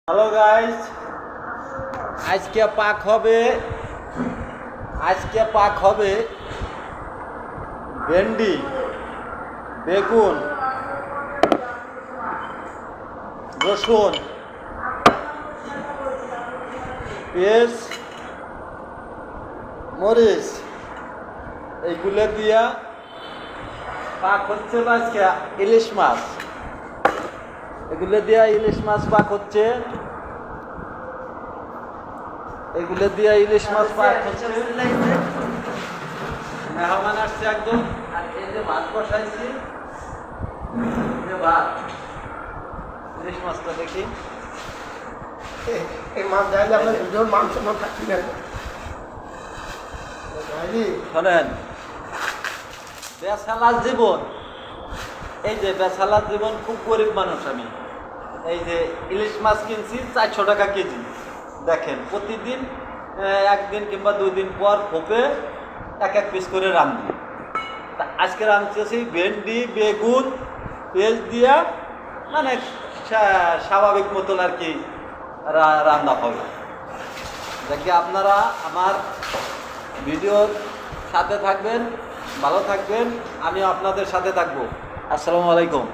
Hello guys, আজকে পাক হবে ভেন্ডি, বেগুন, রসুন, পেঁয়াজ, মরিচ এইগুলো দিয়া পাক হচ্ছে। আজকে ইলিশ মাছ, এগুলো দিয়া ইলিশ মাছ পাক হচ্ছে। এগুলো দিয়া ইলিশ মাছ পাক হচ্ছে। মেহমান আসছে একদম। আর এই যে ভাত বসাইছি, ভাত ইলিশ মাছটা দেখি। এই মাছ যাইলে আমরা দুজন মাংস না থাকি না। শোনেন, বেসালার জীবন, এই যে বেসালার জীবন, খুব গরিব মানুষ আমি। এই যে ইলিশ মাছ কিনছি 400 টাকা কেজি। দেখেন, প্রতিদিন একদিন কিংবা 2 দিন পর খোপে এক পিস করে রান্ধি। তা আজকে রাঁধতেছি ভেন্ডি, বেগুন, পেঁয়াজ দিয়া, মানে স্বাভাবিক মতন আর কি রান্না হবে। দেখি আপনারা আমার ভিডিওর সাথে থাকবেন, ভালো থাকবেন, আমি আপনাদের সাথে থাকবো। আসসালামু আলাইকুম।